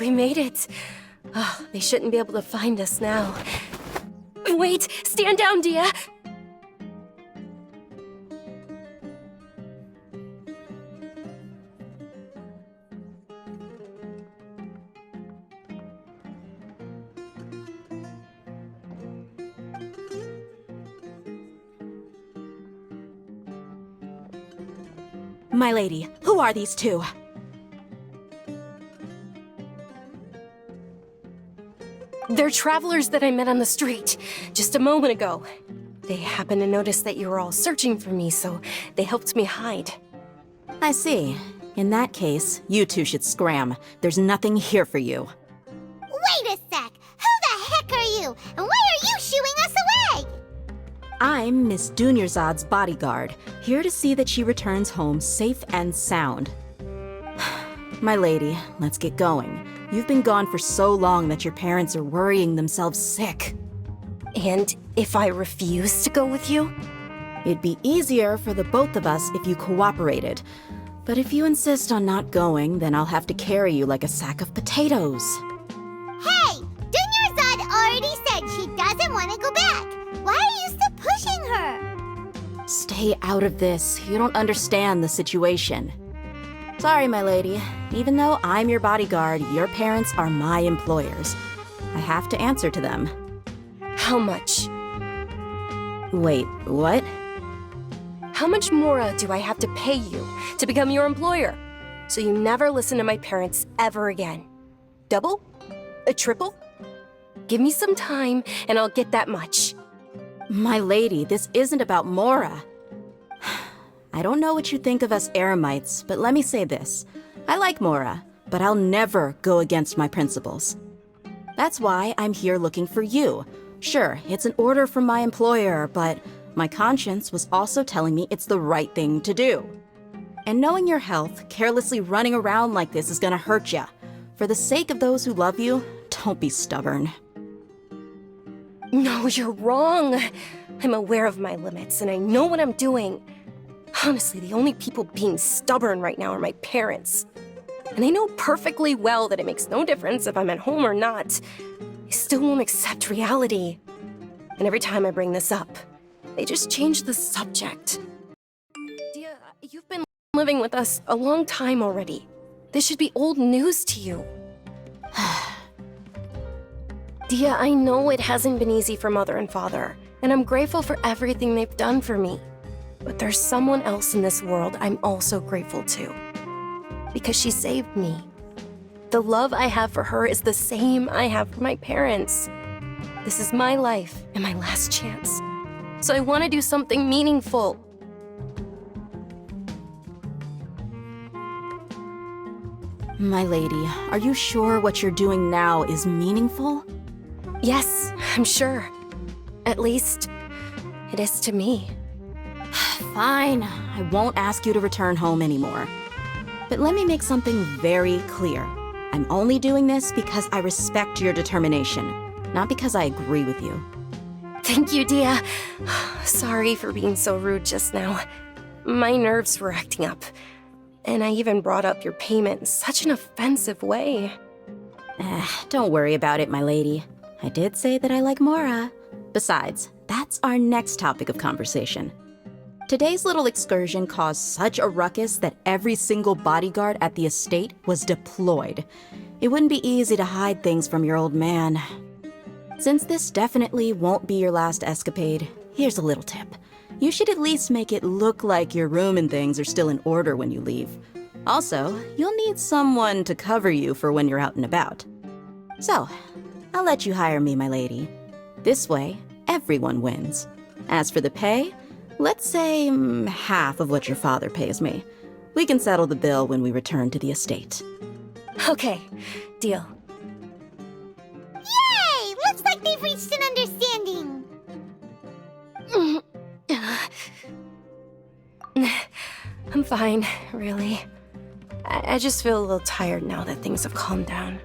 We made it. Oh, they shouldn't be able to find us now. Wait! Stand down, Dia! My lady, who are these two? They're travelers that I met on the street just a moment ago. They happened to notice that you were all searching for me, so they helped me hide. I see. In that case, you two should scram. There's nothing here for you. Wait a sec! Who the heck are you? And why are you shooing us away? I'm Miss Dunyarzad's bodyguard, here to see that she returns home safe and sound. My lady, let's get going. You've been gone for so long that your parents are worrying themselves sick. And if I refuse to go with you? It'd be easier for the both of us if you cooperated. But if you insist on not going, then I'll have to carry you like a sack of potatoes. Hey! Dunyarzad already said she doesn't want to go back. Why are you still pushing her? Stay out of this. You don't understand the situation. Sorry, my lady. Even though I'm your bodyguard, your parents are my employers. I have to answer to them. How much? Wait, what? How much more do I have to pay you to become your employer? So you never listen to my parents ever again. Double? A triple? Give me some time and I'll get that much. My lady, this isn't about Mora. I don't know what you think of us Eremites, but let me say this. I like Mora, but I'll never go against my principles. That's why I'm here looking for you. Sure, it's an order from my employer, but my conscience was also telling me it's the right thing to do. And knowing your health, carelessly running around like this is gonna hurt ya. For the sake of those who love you, don't be stubborn. No, you're wrong. I'm aware of my limits and I know what I'm doing. Honestly, the only people being stubborn right now are my parents. And they know perfectly well that it makes no difference if I'm at home or not. They still won't accept reality. And every time I bring this up, they just change the subject. Dia, you've been living with us a long time already. This should be old news to you. Dia, I know it hasn't been easy for Mother and Father, and I'm grateful for everything they've done for me. But there's someone else in this world I'm also grateful to. Because she saved me. The love I have for her is the same I have for my parents. This is my life and my last chance. So I want to do something meaningful. My lady, are you sure what you're doing now is meaningful? Yes, I'm sure. At least, it is to me. Fine, I won't ask you to return home anymore. But let me make something very clear. I'm only doing this because I respect your determination, not because I agree with you. Thank you, Dia. Sorry for being so rude just now. My nerves were acting up. And I even brought up your payment in such an offensive way. Don't worry about it, my lady. I did say that I like Mora. Besides, that's our next topic of conversation. Today's little excursion caused such a ruckus that every single bodyguard at the estate was deployed. It wouldn't be easy to hide things from your old man. Since this definitely won't be your last escapade, here's a little tip. You should at least make it look like your room and things are still in order when you leave. Also, you'll need someone to cover you for when you're out and about. So, I'll let you hire me, my lady. This way, everyone wins. As for the pay, let's say half of what your father pays me. We can settle the bill when we return to the estate. Okay, deal. Yay! Looks like they've reached an understanding. I'm fine, really. I just feel a little tired now that things have calmed down.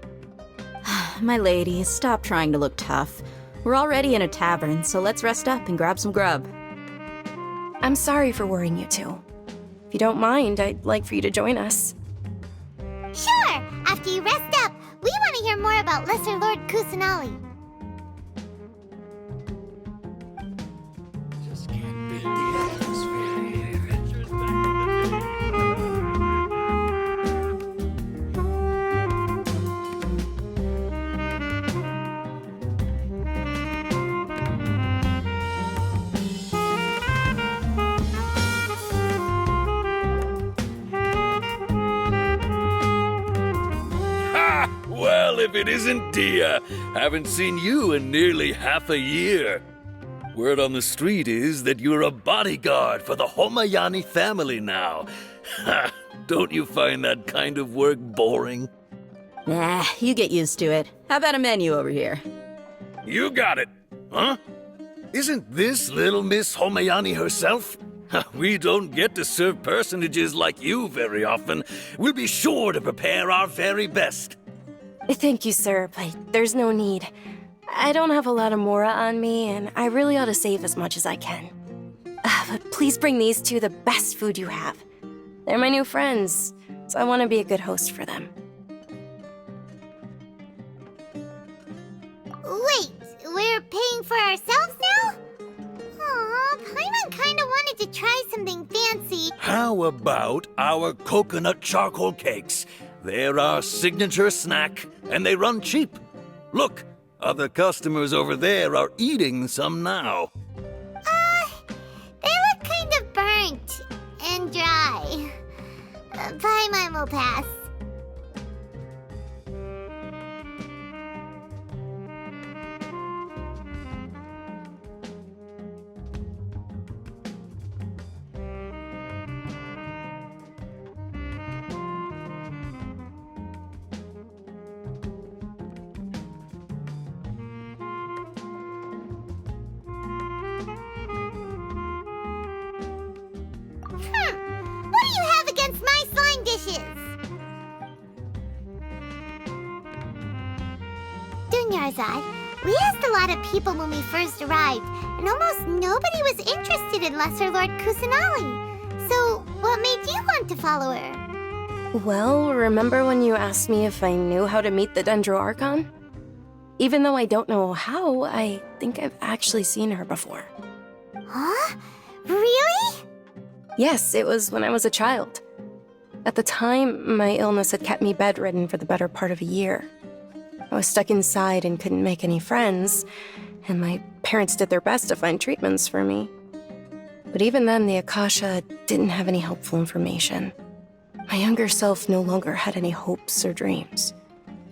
My lady, stop trying to look tough. We're already in a tavern, so let's rest up and grab some grub. I'm sorry for worrying you two. If you don't mind, I'd like for you to join us. Sure! After you rest up, we want about Lesser Lord Kusanali. Just can't beat the atmosphere here. Ha! Well, if it isn't Dia. Haven't seen you in nearly half a year. Word on the street is that you're a bodyguard for the Homayani family now. Ha! Don't you find that kind of work boring? Nah, you get used to it. How about a menu over here? You got it. Huh? Isn't this little Miss Homayani herself? We don't get to serve personages like you very often. We'll be sure to prepare our very best. Thank you, sir, but there's no need. I don't have a lot of Mora on me, and I really ought to save as much as I can. But please bring these two the best food you have. They're my new friends, so I want to be a good host for them. Wait, we're paying for ourselves now? Aw, Paimon kinda wanted to try something fancy. How about our coconut charcoal cakes? They're our signature snack, and they run cheap. Look, other customers over there are eating some now. They look kind of burnt and dry. Paimon will pass. What do you have against my slime dishes? Dunyarzad, we asked a lot of people when we first arrived, and almost nobody was interested in Lesser Lord Kusanali. So, what made you want to follow her? Well, remember when you asked me if I knew how to meet the Dendro Archon? Even though I don't know how, I think I've actually seen her before. Huh? Really? Yes, it was when I was a child. At the time, my illness had kept me bedridden for the better part of a year. I was stuck inside and couldn't make any friends, and my parents did their best to find treatments for me. But even then, the Akasha didn't have any helpful information. My younger self no longer had any hopes or dreams.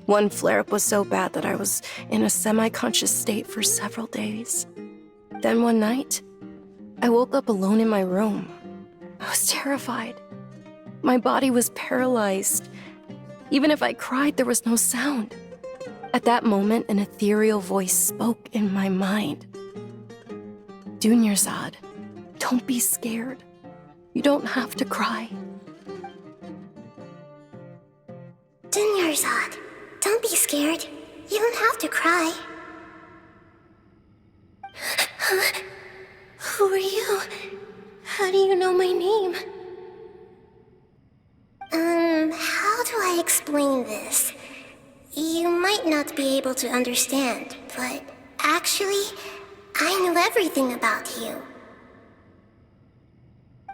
One flare-up was so bad that I was in a semi-conscious state for several days. Then one night, I woke up alone in my room. I was terrified. My body was paralyzed. Even if I cried, there was no sound. At that moment, an ethereal voice spoke in my mind. Dunyarzad, don't be scared. You don't have to cry. Dunyarzad, don't be scared. You don't have to cry. Who are you? How do you know my name? How do I explain this? You might not be able to understand, but actually, I know everything about you.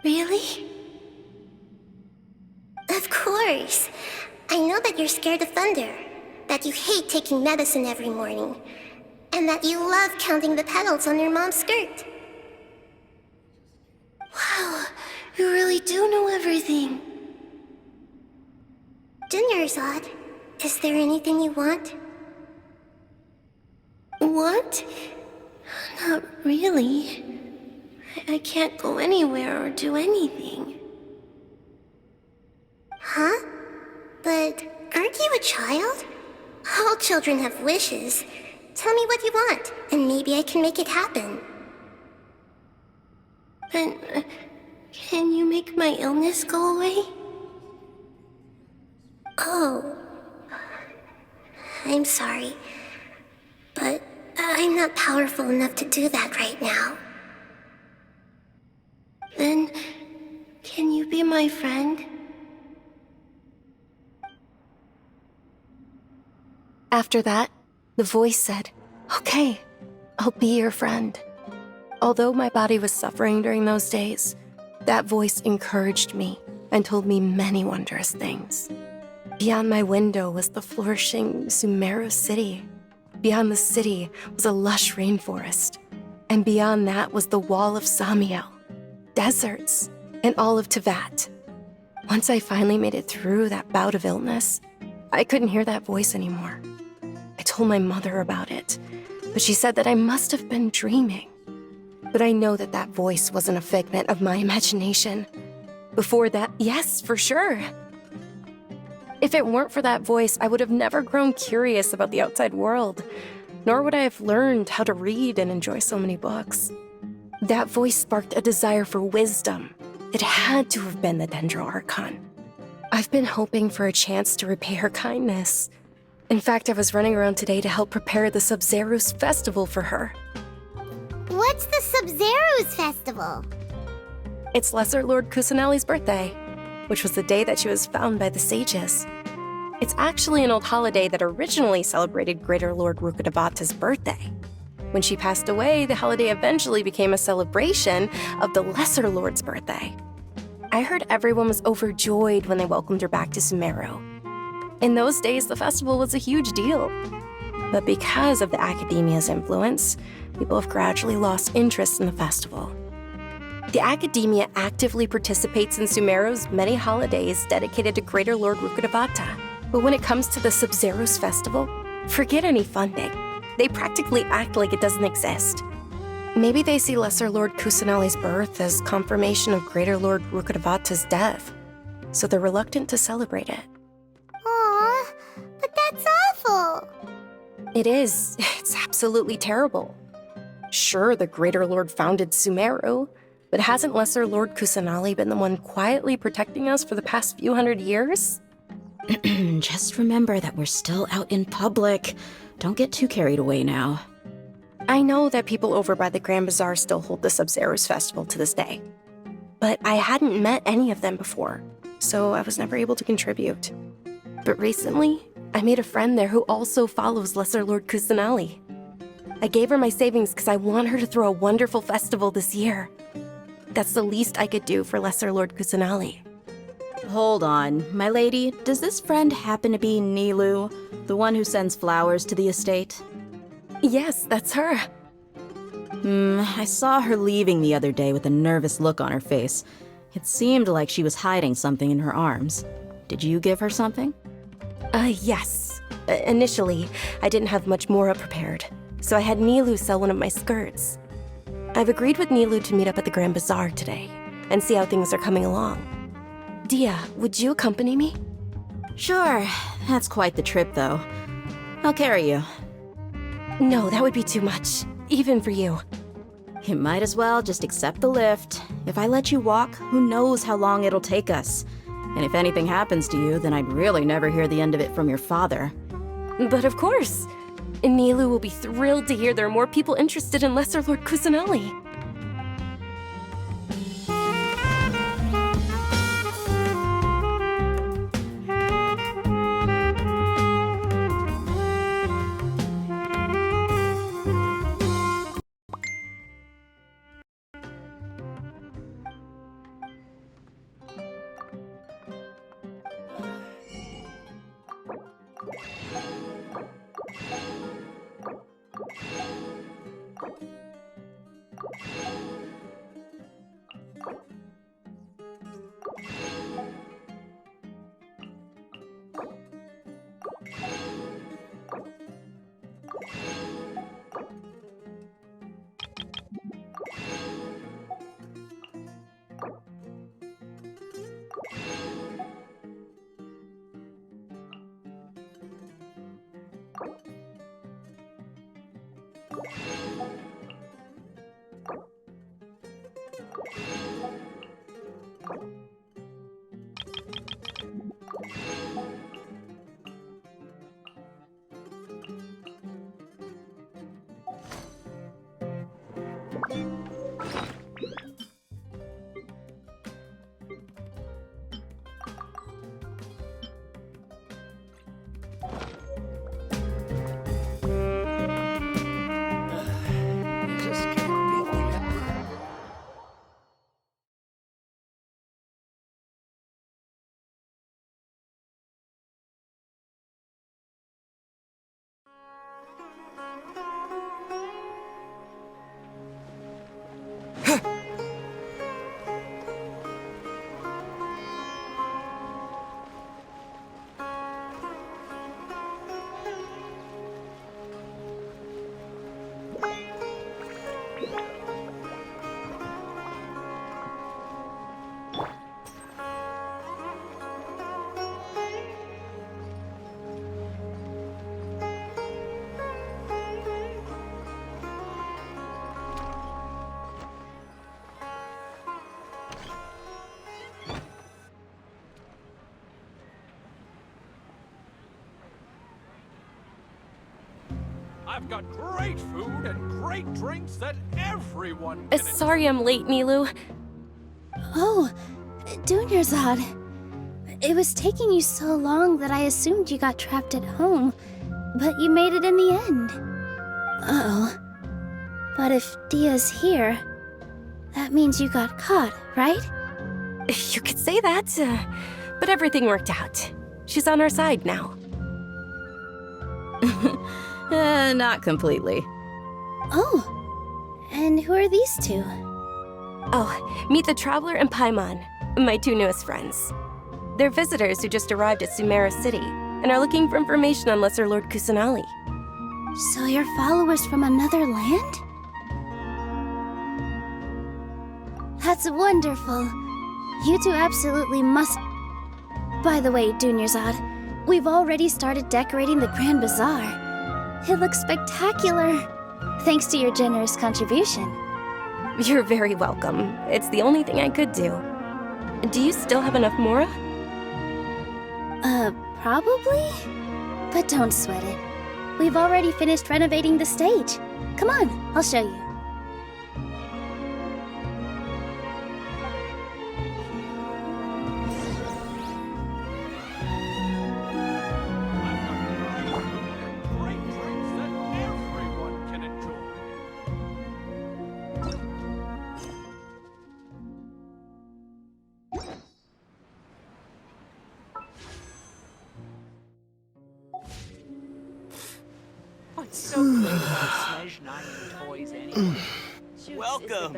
Really? Of course. I know that you're scared of thunder, that you hate taking medicine every morning, and that you love counting the petals on your mom's skirt. Wow, you really do know everything. Dunyarzad, is there anything you want? What? Not really. I can't go anywhere or do anything. Huh? But aren't you a child? All children have wishes. Tell me what you want, and maybe I can make it happen. But can you make my illness go away? Oh. I'm sorry. But I'm not powerful enough to do that right now. Then, can you be my friend? After that, the voice said, "Okay, I'll be your friend." Although my body was suffering during those days, that voice encouraged me and told me many wondrous things. Beyond my window was the flourishing Sumeru city. Beyond the city was a lush rainforest. And beyond that was the wall of Samiel, deserts, and all of Tevat. Once I finally made it through that bout of illness, I couldn't hear that voice anymore. I told my mother about it, but she said that I must have been dreaming. But I know that that voice wasn't a figment of my imagination. Before that, yes, for sure. If it weren't for that voice, I would have never grown curious about the outside world, nor would I have learned how to read and enjoy so many books. That voice sparked a desire for wisdom. It had to have been the Dendro Archon. I've been hoping for a chance to repay her kindness. In fact, I was running around today to help prepare the Subzeros Festival for her. What's the Subzeros Festival? It's Lesser Lord Kusanali's birthday, which was the day that she was found by the sages. It's actually an old holiday that originally celebrated Greater Lord Rukkhadevata's birthday. When she passed away, the holiday eventually became a celebration of the Lesser Lord's birthday. I heard everyone was overjoyed when they welcomed her back to Sumeru. In those days, the festival was a huge deal. But because of the academia's influence, people have gradually lost interest in the festival. The academia actively participates in Sumeru's many holidays dedicated to Greater Lord Rukkhadevata. But when it comes to the Subzeros Festival, forget any funding. They practically act like it doesn't exist. Maybe they see Lesser Lord Kusanali's birth as confirmation of Greater Lord Rukkhadevata's death, so they're reluctant to celebrate it. Aw, but that's awful. It is. It's absolutely terrible. Sure, the Greater Lord founded Sumeru, but hasn't Lesser Lord Kusanali been the one quietly protecting us for the past few hundred years? Just remember that we're still out in public. Don't get too carried away now. I know that people over by the Grand Bazaar still hold the Subzeros Festival to this day, but I hadn't met any of them before, so I was never able to contribute. But recently, I made a friend there who also follows Lesser Lord Kusanali. I gave her my savings because I want her to throw a wonderful festival this year. That's the least I could do for Lesser Lord Kusanali. Hold on, my lady, does this friend happen to be Nilu, the one who sends flowers to the estate? Yes, that's her. I saw her leaving the other day with a nervous look on her face. It seemed like she was hiding something in her arms. Did you give her something? Yes. Initially, I didn't have much Mora prepared, so I had Nilu sell one of my skirts. I've agreed with Nilu to meet up at the Grand Bazaar today and see how things are coming along. Dia, would you accompany me? Sure, that's quite the trip though. I'll carry you. No, that would be too much, even for you. You might as well just accept the lift. If I let you walk, who knows how long it'll take us. And if anything happens to you, then I'd really never hear the end of it from your father. But of course. Nilu will be thrilled to hear there are more people interested in Lesser Lord Kusanali. I've got great food and great drinks that everyone can Sorry I'm late, Nilu. Oh, Dunyarzad. It was taking you so long that I assumed you got trapped at home, but you made it in the end. Uh-oh. But if Dia's here, that means you got caught, right? You could say that, but everything worked out. She's on our side now. Not completely. Oh, and who are these two? Oh, meet the Traveler and Paimon, my two newest friends. They're visitors who just arrived at Sumeru City and are looking for information on Lesser Lord Kusanali. So you're followers from another land? That's wonderful. You two absolutely must... By the way, Dunyarzad, we've already started decorating the Grand Bazaar. It looks spectacular, thanks to your generous contribution. You're very welcome. It's the only thing I could do. Do you still have enough Mora? Probably? But don't sweat it. We've already finished renovating the stage. Come on, I'll show you. great drinks that everyone can enjoy. What's so good about Snezhnaya toys anyway? Welcome.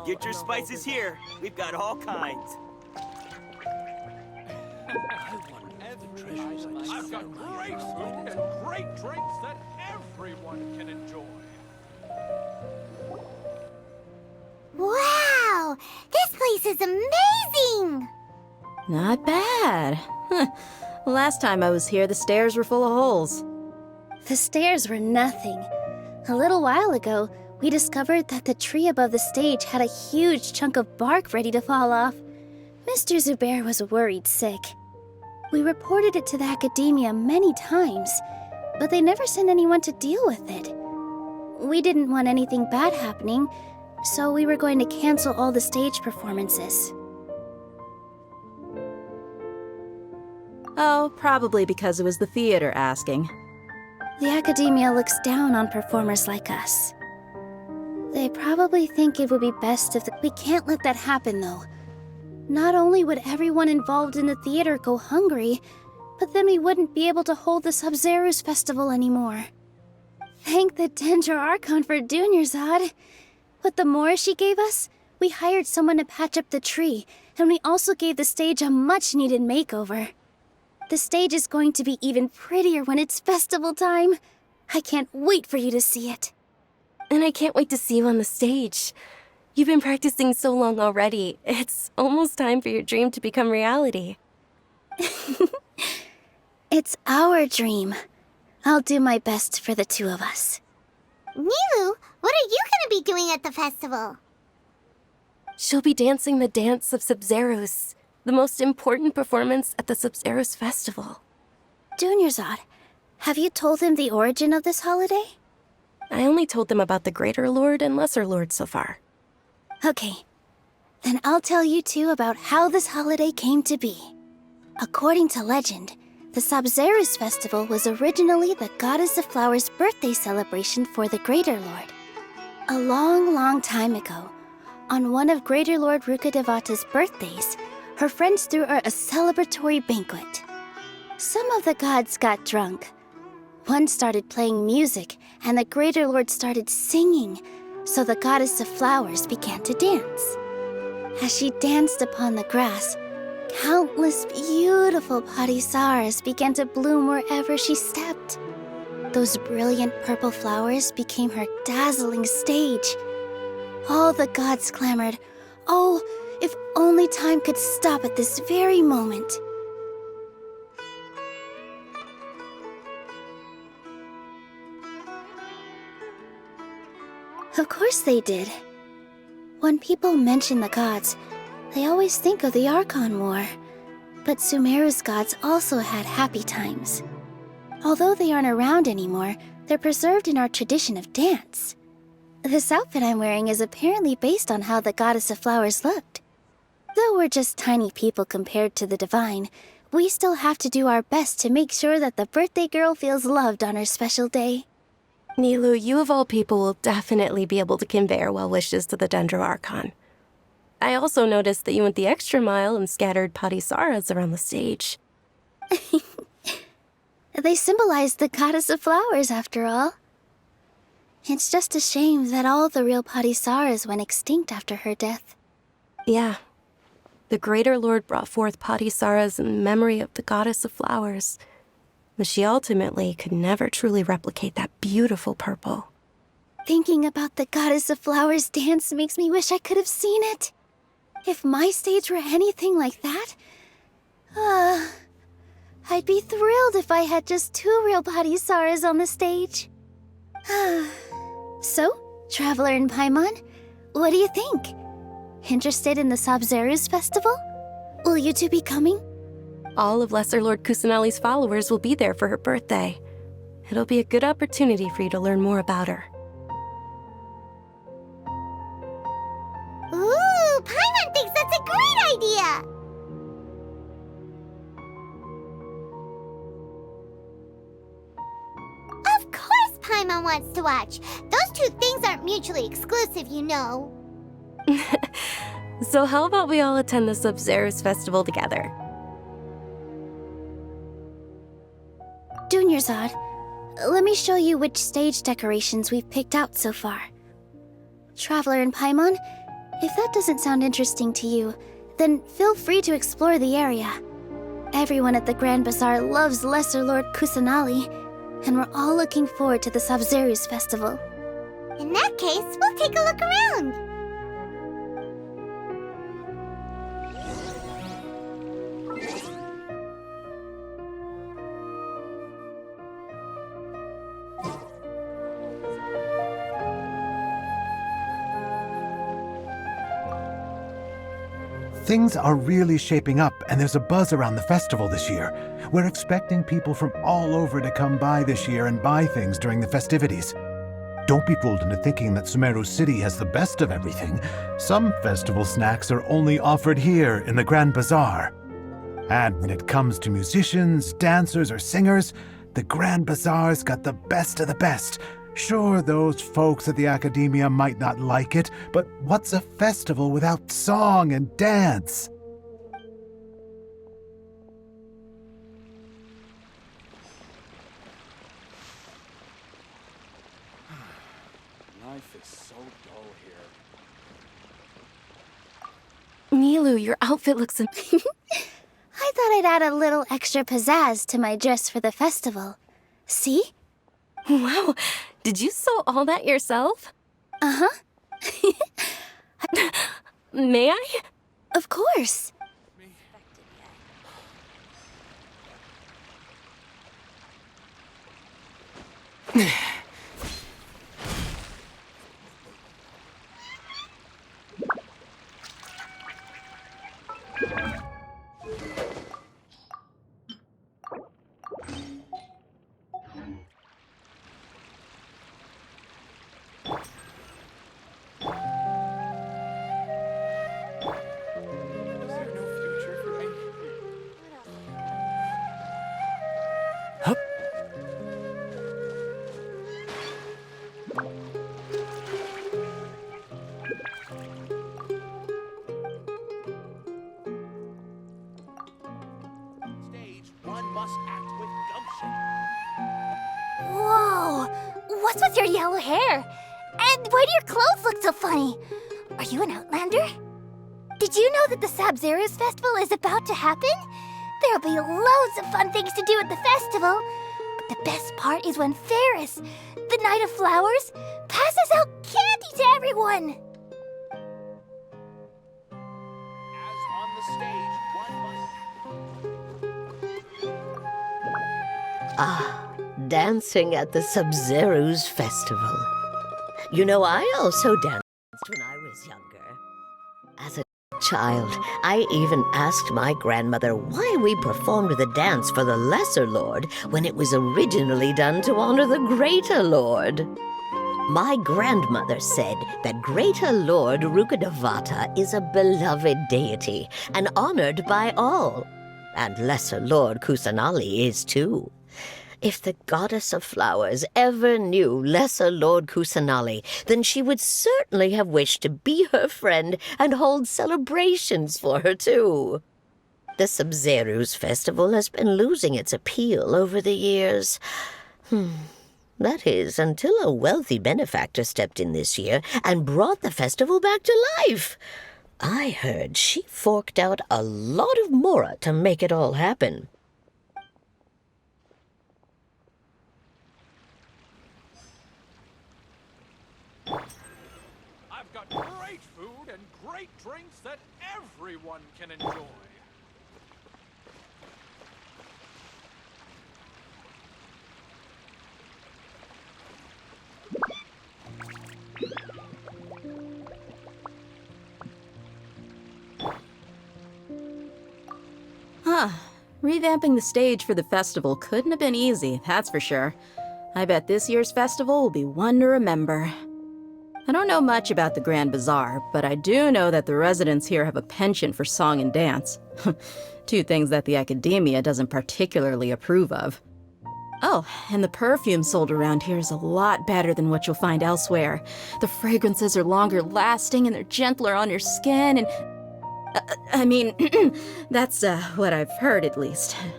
Get your spices here. We've got all kinds. I've got great food and great drinks that everyone can enjoy. Wow! This place is amazing! Not bad. Last time I was here, the stairs were full of holes. The stairs were nothing. A little while ago, we discovered that the tree above the stage had a huge chunk of bark ready to fall off. Mr. Zubair was worried sick. We reported it to the academia many times, but they never sent anyone to deal with it. We didn't want anything bad happening, so we were going to cancel all the stage performances. Oh, probably because it was the theater asking. The academia looks down on performers like us. They probably think it would be best if we can't let that happen, though. Not only would everyone involved in the theater go hungry, but then we wouldn't be able to hold the Subzeros Festival anymore. Thank the Danger Archon for Dunyarzad. With the Mora she gave us, we hired someone to patch up the tree, and we also gave the stage a much-needed makeover. The stage is going to be even prettier when it's festival time. I can't wait for you to see it. And I can't wait to see you on the stage. You've been practicing so long already. It's almost time for your dream to become reality. It's our dream. I'll do my best for the two of us. Nilu, what are you gonna be doing at the festival? She'll be dancing the dance of Subzeros, the most important performance at the Sabzeros Festival. Dunyarzad, have you told him the origin of this holiday? I only told them about the Greater Lord and Lesser Lord so far. Okay, then I'll tell you two about how this holiday came to be. According to legend, the Sabzeros Festival was originally the Goddess of Flowers' birthday celebration for the Greater Lord. A long, long time ago, on one of Greater Lord Rukkhadevata's birthdays, her friends threw her a celebratory banquet. Some of the gods got drunk. One started playing music, and the Greater Lord started singing, so the Goddess of Flowers began to dance. As she danced upon the grass, countless beautiful parisaras began to bloom wherever she stepped. Those brilliant purple flowers became her dazzling stage. All the gods clamored, "Oh, if only time could stop at this very moment." Of course they did. When people mention the gods, they always think of the Archon War. But Sumeru's gods also had happy times. Although they aren't around anymore, They're preserved in our tradition of dance. This outfit I'm wearing is apparently based on how the Goddess of Flowers looked. Though we're just tiny people compared to the divine, we still have to do our best to make sure that the birthday girl feels loved on her special day. Nilu, you of all people will definitely be able to convey our well wishes to the Dendro Archon. I also noticed that you went the extra mile and scattered Patisaras around the stage. They symbolize the Goddess of Flowers, after all. It's just a shame that all the real Patisaras went extinct after her death. Yeah. The Greater Lord brought forth Patisaras in memory of the Goddess of Flowers, but she ultimately could never truly replicate that beautiful purple. Thinking about the Goddess of Flowers dance makes me wish I could have seen it. If my stage were anything like that, I'd be thrilled if I had just 2 real Patisaras on the stage. So, Traveler and Paimon, what do you think? Interested in the Sabzeros Festival? Will you two be coming? All of Lesser Lord Kusanali's followers will be there for her birthday. It'll be a good opportunity for you to learn more about her. Ooh, Paimon thinks that's a great idea! Of course Paimon wants to watch. Those two things aren't mutually exclusive, you know. So how about we all attend the Subzeros Festival together? Dunyarzad, let me show you which stage decorations we've picked out so far. Traveler and Paimon, if that doesn't sound interesting to you, then feel free to explore the area. Everyone at the Grand Bazaar loves Lesser Lord Kusanali, and we're all looking forward to the Sabzeros Festival. In that case, we'll take a look around. Things are really shaping up, and there's a buzz around the festival this year. We're expecting people from all over to come by this year and buy things during the festivities. Don't be fooled into thinking that Sumeru City has the best of everything. Some festival snacks are only offered here in the Grand Bazaar. And when it comes to musicians, dancers, or singers, the Grand Bazaar's got the best of the best. Sure, those folks at the Academia might not like it, but what's a festival without song and dance? Life is so dull here. Nilu, your outfit looks I thought I'd add a little extra pizzazz to my dress for the festival. See? Wow, did you sew all that yourself? Uh-huh. May I? Of course. Is there no future for me? Stage, one must act with gumption. Whoa! What's with your yellow hair? And why do your clothes look so funny? Are you an Outlander? Did you know that the Sabzeros Festival is about to happen? There'll be loads of fun things to do at the festival. But the best part is when Ferris, the Knight of Flowers, passes out candy to everyone. As on the stage, one must... Dancing at the Subzeros Festival. You know, I also danced when I was younger. As a child, I even asked my grandmother why we performed the dance for the Lesser Lord when it was originally done to honor the Greater Lord. My grandmother said that Greater Lord Rukkhadevata is a beloved deity and honored by all. And Lesser Lord Kusanali is too. If the goddess of flowers ever knew Lesser Lord Kusanali, then she would certainly have wished to be her friend and hold celebrations for her too. The Subzeros Festival has been losing its appeal over the years. That is, until a wealthy benefactor stepped in this year and brought the festival back to life. I heard she forked out a lot of mora to make it all happen. I've got great food and great drinks that everyone can enjoy. Huh. Revamping the stage for the festival couldn't have been easy, that's for sure. I bet this year's festival will be one to remember. I don't know much about the Grand Bazaar, but I do know that the residents here have a penchant for song and dance. Two things that the academia doesn't particularly approve of. Oh, and the perfume sold around here is a lot better than what you'll find elsewhere. The fragrances are longer lasting and they're gentler on your skin and... I mean, that's what I've heard at least. Hey!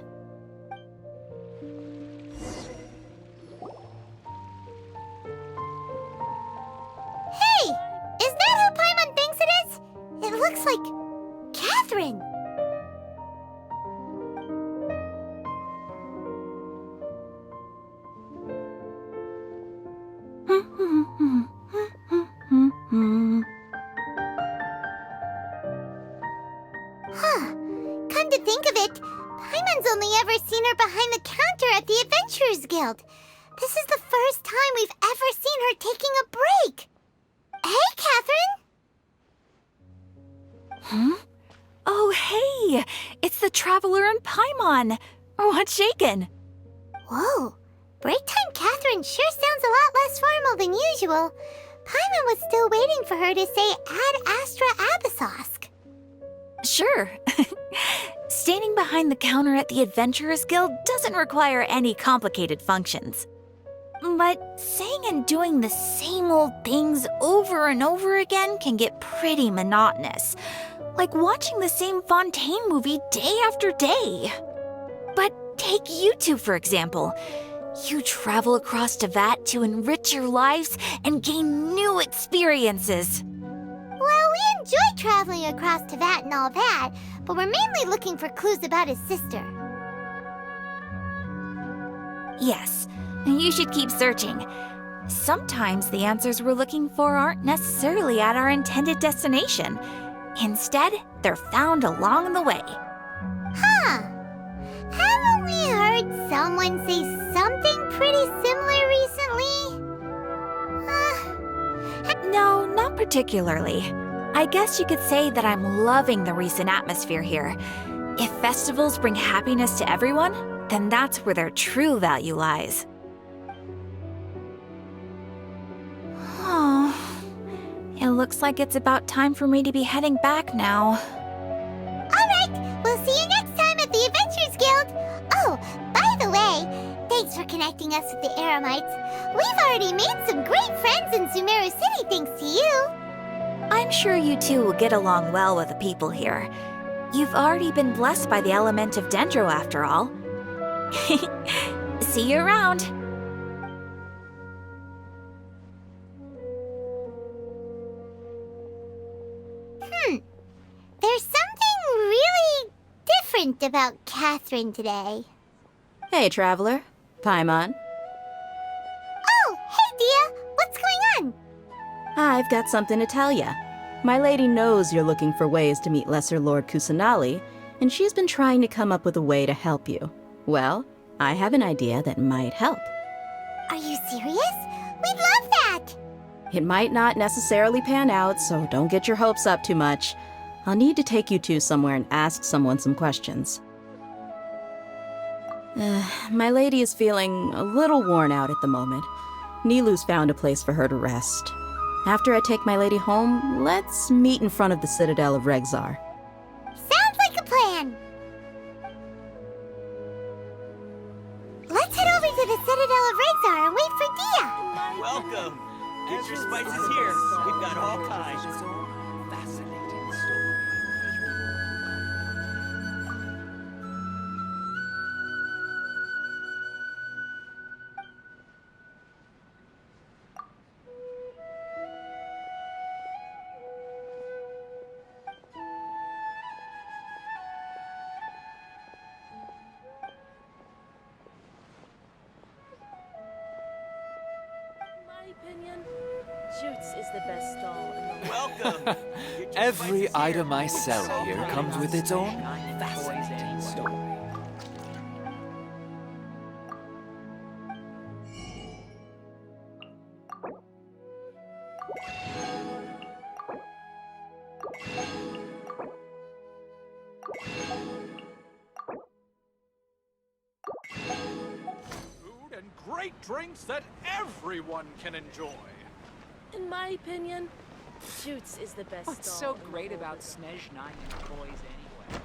Is that who Paimon thinks it is? It looks like Catherine. Come to think of it, Paimon's only ever seen her behind the counter at the Adventurers Guild. This is the first time we've ever seen her taking a break. Hey, Catherine! Oh, hey! It's the Traveler and Paimon! What's shaken? Whoa, break time Catherine sure sounds a lot less formal than usual. Paimon was still waiting for her to say Ad Astra Abyssosque. Sure. Standing behind the counter at the Adventurers Guild doesn't require any complicated functions. But saying and doing the same old things over and over again can get pretty monotonous. Like watching the same Fontaine movie day after day. But take you two, for example. You travel across Teyvat to enrich your lives and gain new experiences. Well, we enjoy traveling across Teyvat and all that, but we're mainly looking for clues about his sister. Yes, you should keep searching. Sometimes the answers we're looking for aren't necessarily at our intended destination. Instead, they're found along the way. Huh. Haven't we heard someone say something pretty similar recently? No, not particularly. I guess you could say that I'm loving the recent atmosphere here. If festivals bring happiness to everyone, then that's where their true value lies. Oh, it looks like it's about time for me to be heading back now. Alright, we'll see you next time at the Adventurers Guild. Oh, by the way, thanks for connecting us with the Eremites. We've already made some great friends in Sumeru City thanks to you. I'm sure you two will get along well with the people here. You've already been blessed by the element of Dendro after all. See you around. There's something really different about Catherine today. Hey, Traveler. Paimon. Oh, hey, Dia. What's going on? I've got something to tell ya. My lady knows you're looking for ways to meet Lesser Lord Kusanali, and she's been trying to come up with a way to help you. Well, I have an idea that might help. Are you serious? We'd love that! It might not necessarily pan out, so don't get your hopes up too much. I'll need to take you two somewhere and ask someone some questions. My lady is feeling a little worn out at the moment. Nilu's found a place for her to rest. After I take my lady home, let's meet in front of the Citadel of Regzar. Sounds like a plan. Let's head over to the Citadel of Regzar and wait for Dia. Welcome. Get your spices here. We've got all kinds. Fascinating story. Welcome. Every item I sell here comes with its own fascinating story. Food and great drinks that everyone can enjoy. In my opinion, Shoots is the best. What's so great about Snezhnine and toys anyway?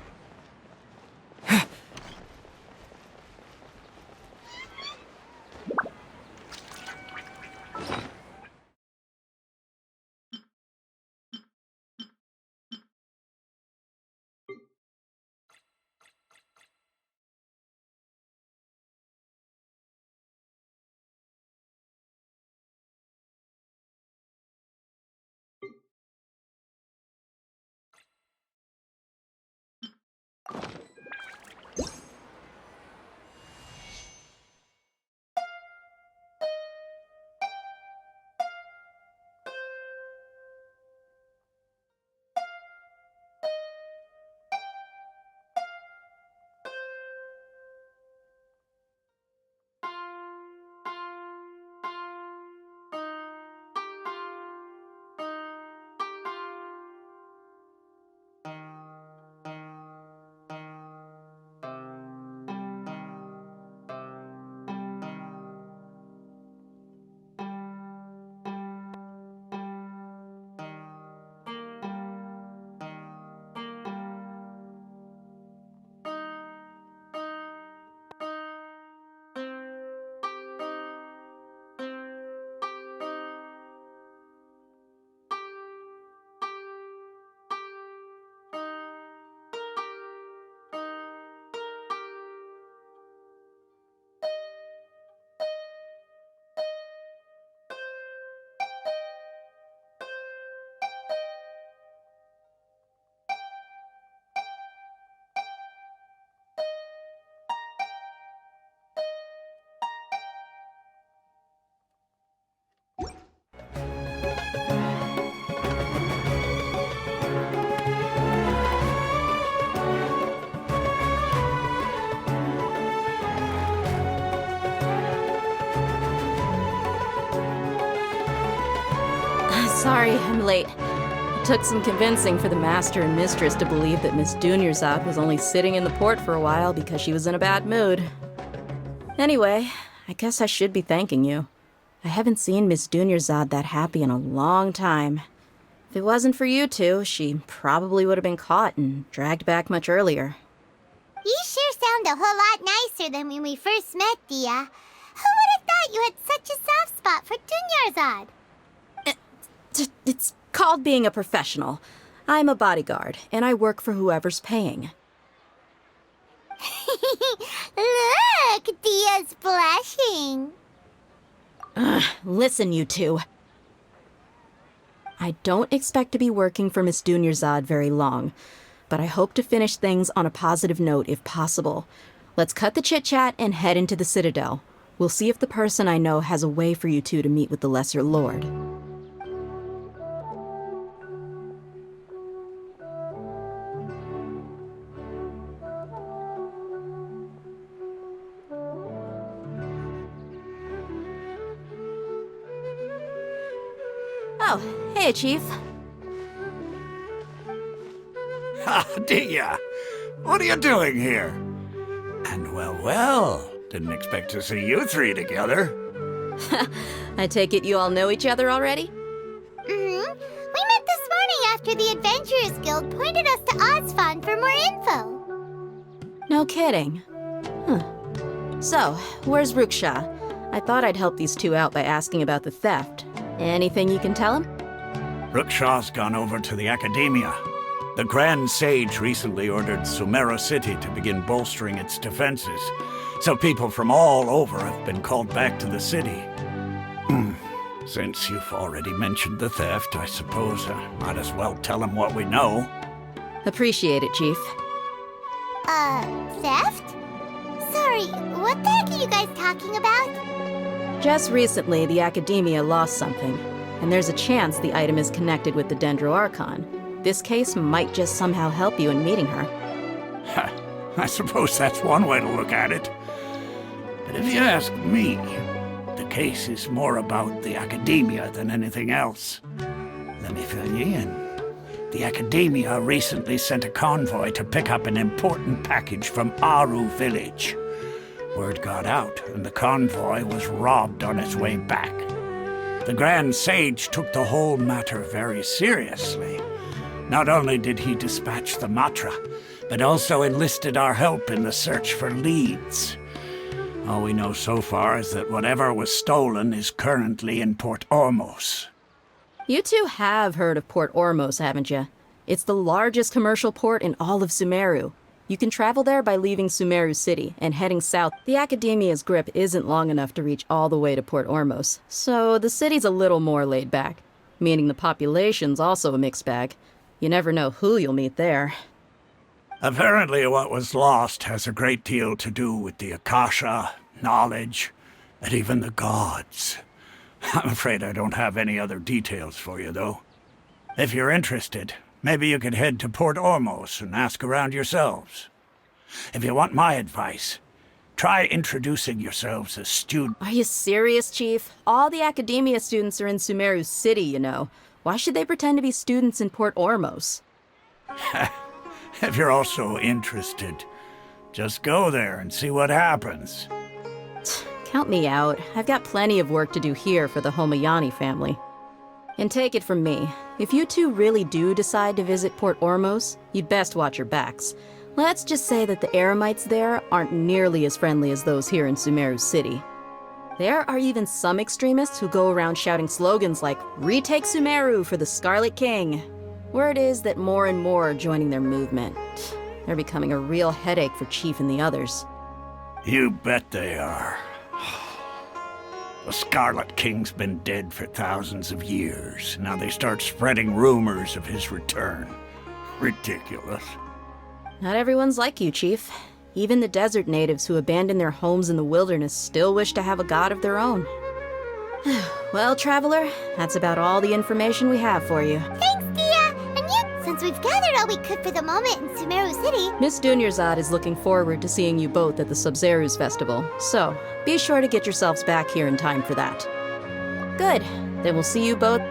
Sorry, I'm late. It took some convincing for the master and mistress to believe that Miss Dunyarzad was only sitting in the port for a while because she was in a bad mood. Anyway, I guess I should be thanking you. I haven't seen Miss Dunyarzad that happy in a long time. If it wasn't for you two, she probably would have been caught and dragged back much earlier. You sure sound a whole lot nicer than when we first met, Dia. Who would have thought you had such a soft spot for Dunyarzad? It's called being a professional. I'm a bodyguard, and I work for whoever's paying. Look, Dia's blushing. Listen, you two. I don't expect to be working for Miss Dunyarzad very long, but I hope to finish things on a positive note if possible. Let's cut the chit-chat and head into the Citadel. We'll see if the person I know has a way for you two to meet with the Lesser Lord. Oh, hey, Chief. Dia, what are you doing here? And well, didn't expect to see you three together. I take it you all know each other already? Mm-hmm. We met this morning after the Adventurers Guild pointed us to Ozfon for more info. No kidding. Huh. So, where's Ruksha? I thought I'd help these two out by asking about the theft. Anything you can tell him? Ruksha's gone over to the Academia. The Grand Sage recently ordered Sumeru City to begin bolstering its defenses, so people from all over have been called back to the city. Since you've already mentioned the theft, I suppose I might as well tell him what we know. Appreciate it, Chief. Theft? Sorry, what the heck are you guys talking about? Just recently, the Academia lost something, and there's a chance the item is connected with the Dendroarchon. This case might just somehow help you in meeting her. I suppose that's one way to look at it. But if you ask me, the case is more about the Academia than anything else. Let me fill you in. The Academia recently sent a convoy to pick up an important package from Aru village. Word got out, and the convoy was robbed on its way back. The Grand Sage took the whole matter very seriously. Not only did he dispatch the Matra, but also enlisted our help in the search for leads. All we know so far is that whatever was stolen is currently in Port Ormos. You two have heard of Port Ormos, haven't you? It's the largest commercial port in all of Sumeru. You can travel there by leaving Sumeru City and heading south. The Academia's grip isn't long enough to reach all the way to Port Ormos, so the city's a little more laid back, meaning the population's also a mixed bag. You never know who you'll meet there. Apparently what was lost has a great deal to do with the Akasha, knowledge, and even the gods. I'm afraid I don't have any other details for you, though. If you're interested, maybe you could head to Port Ormos and ask around yourselves. If you want my advice, try introducing yourselves as students. Are you serious, Chief? All the Academia students are in Sumeru City, you know. Why should they pretend to be students in Port Ormos? If you're also interested, just go there and see what happens. Count me out. I've got plenty of work to do here for the Homayani family. And take it from me, if you two really do decide to visit Port Ormos, you'd best watch your backs. Let's just say that the Eremites there aren't nearly as friendly as those here in Sumeru City. There are even some extremists who go around shouting slogans like, "Retake Sumeru for the Scarlet King." Word is that more and more are joining their movement. They're becoming a real headache for Chief and the others. You bet they are. The Scarlet King's been dead for thousands of years. Now they start spreading rumors of his return. Ridiculous. Not everyone's like you, Chief. Even the desert natives who abandoned their homes in the wilderness still wish to have a god of their own. Well, Traveler, that's about all the information we have for you. Thanks, Dia! And yet, since we've gathered all we could for the moment in Sumeru City... Miss Dunyarzad is looking forward to seeing you both at the Subzeros Festival, so be sure to get yourselves back here in time for that. Good. Then we'll see you both...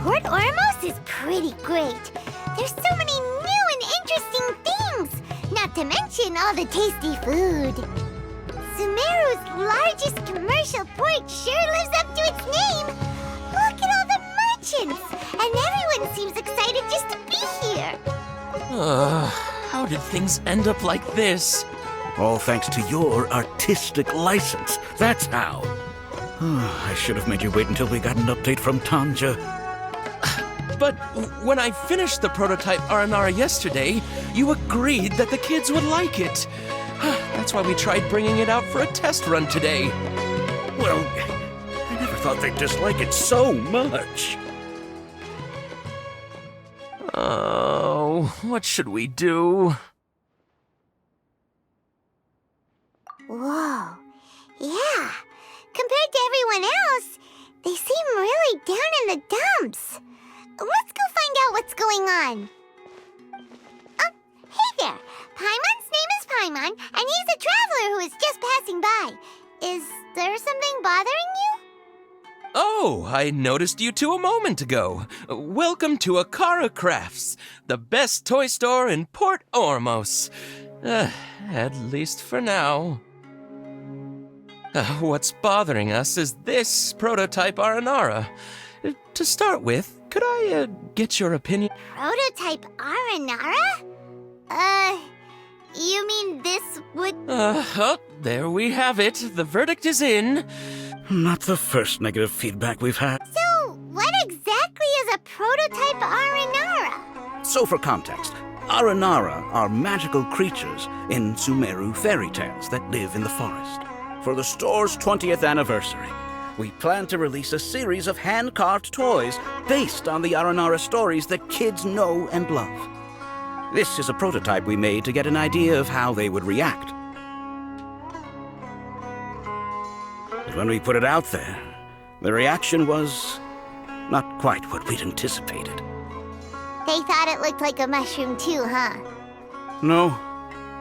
Port Ormos is pretty great. There's so many new and interesting things, not to mention all the tasty food. Sumeru's largest commercial port sure lives up to its name. Look at all the merchants, and everyone seems excited just to be here. How did things end up like this? All thanks to your artistic license. That's how. I should have made you wait until we got an update from Tonjer. But when I finished the prototype Aranara yesterday, you agreed that the kids would like it. That's why we tried bringing it out for a test run today. Well, I never thought they'd dislike it so much. Oh, what should we do? Whoa. Yeah. Compared to everyone else, they seem really down in the dumps. Let's go find out what's going on. Hey there. Paimon's name is Paimon, and he's a traveler who is just passing by. Is there something bothering you? Oh, I noticed you two a moment ago. Welcome to Akara Crafts, the best toy store in Port Ormos. At least for now. What's bothering us is this prototype Aranara. To start with, could I get your opinion? Prototype Aranara? You mean this would... Oh, there we have it. The verdict is in. Not the first negative feedback we've had. So, what exactly is a prototype Aranara? So for context, Aranara are magical creatures in Sumeru fairy tales that live in the forest. For the store's 20th anniversary, we plan to release a series of hand-carved toys based on the Aranara stories that kids know and love. This is a prototype we made to get an idea of how they would react. But when we put it out there, the reaction was not quite what we'd anticipated. They thought it looked like a mushroom too, huh? No,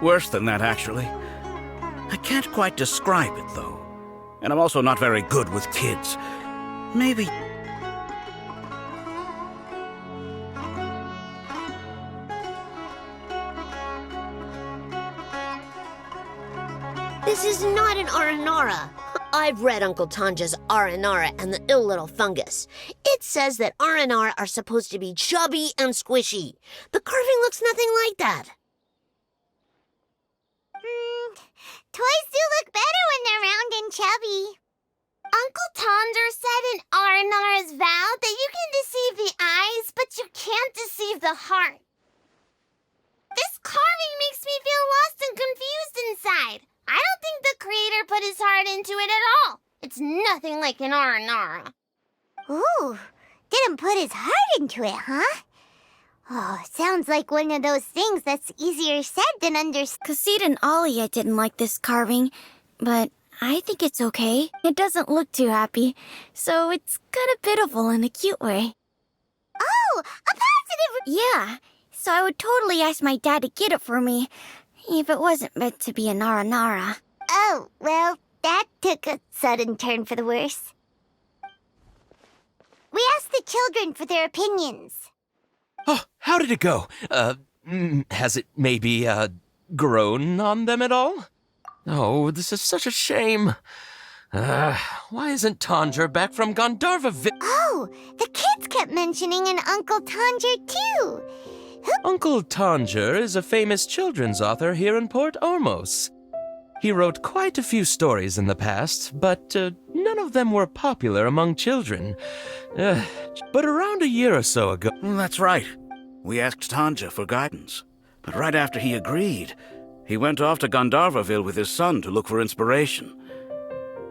worse than that, actually. I can't quite describe it, though. And I'm also not very good with kids. Maybe... This is not an Aranara. I've read Uncle Tonjer's Aranara and the Ill Little Fungus. It says that Aranara are supposed to be chubby and squishy. The carving looks nothing like that. Toys do look better when they're round and chubby. Uncle Tonjer said in Aranara's vow that you can deceive the eyes, but you can't deceive the heart. This carving makes me feel lost and confused inside. I don't think the creator put his heart into it at all. It's nothing like an Aranara. Ooh, didn't put his heart into it, huh? Oh, sounds like one of those things that's easier said than understood. Kassid and Alia didn't like this carving, but I think it's okay. It doesn't look too happy, so it's kind of pitiful in a cute way. Oh, a positive... Yeah, so I would totally ask my dad to get it for me, if it wasn't meant to be an Aranara. Oh, well, that took a sudden turn for the worse. We asked the children for their opinions. Oh, how did it go? Has it maybe, grown on them at all? Oh, this is such a shame. Why isn't Tonjer back from Gandharva? Oh, the kids kept mentioning an Uncle Tonjer, too. Uncle Tonjer is a famous children's author here in Port Ormos. He wrote quite a few stories in the past, but none of them were popular among children. But around a year or so ago... That's right. We asked Tonjer for guidance. But right after he agreed, he went off to Gandharvaville with his son to look for inspiration.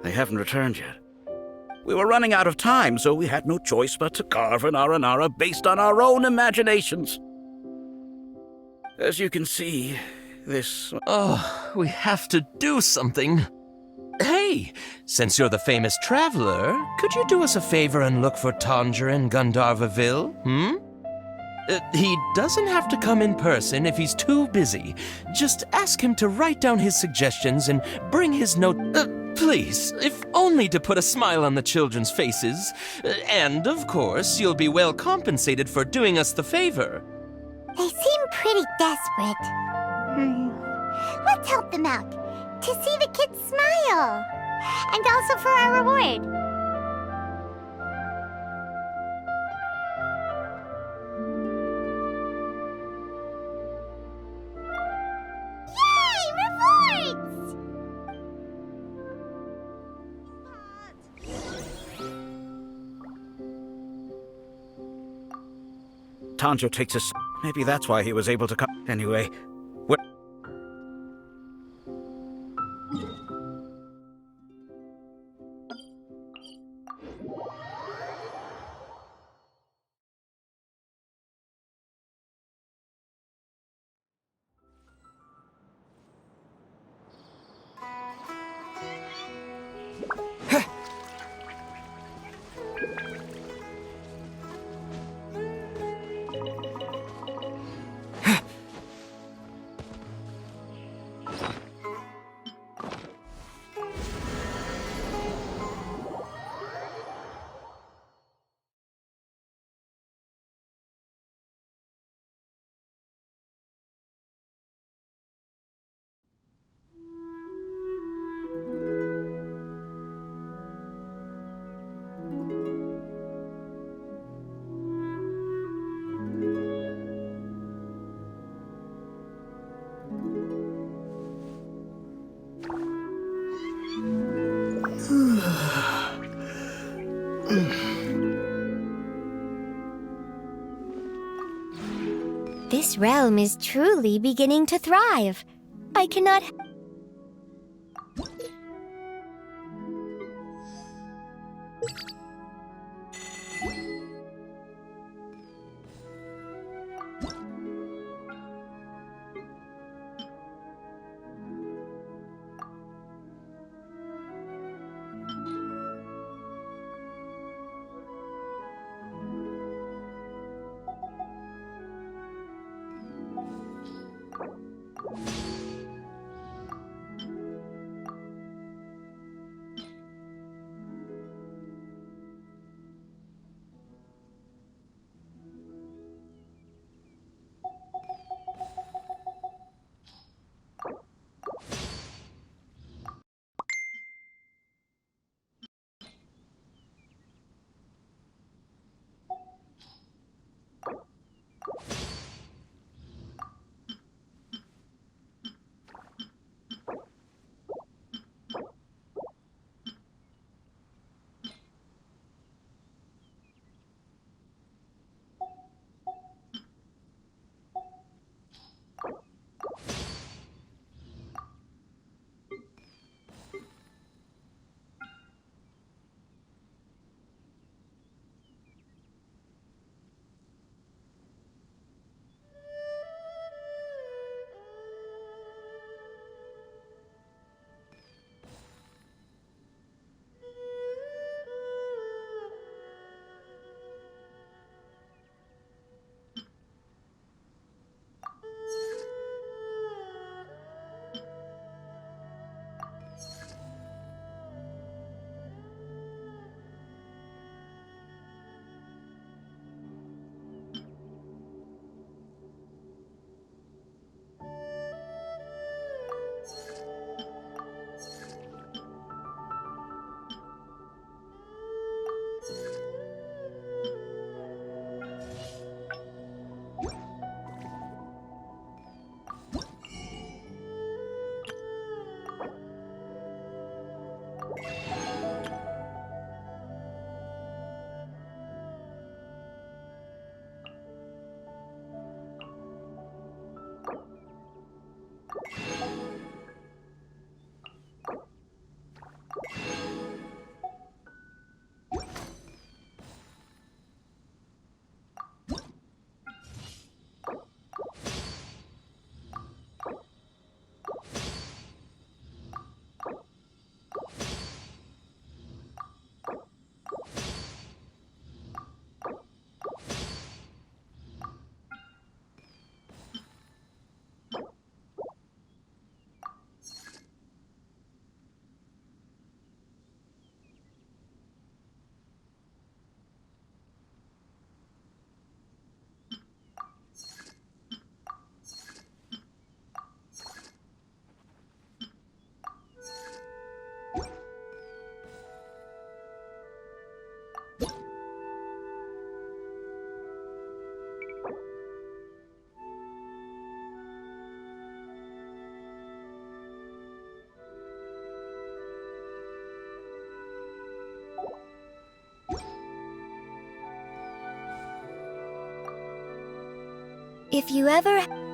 They haven't returned yet. We were running out of time, so we had no choice but to carve an Aranara based on our own imaginations. As you can see, this... Oh, we have to do something. Hey, since you're the famous traveler, could you do us a favor and look for Tonjer in Gandharvaville, he doesn't have to come in person if he's too busy. Just ask him to write down his suggestions and bring his note... please, if only to put a smile on the children's faces. And, of course, you'll be well compensated for doing us the favor. They seem pretty desperate. Let's help them out, to see the kids smile. And also for our reward. Yay, rewards! Tonjer takes us... Maybe that's why he was able to come... Anyway, This realm is truly beginning to thrive. I cannot... If you ever...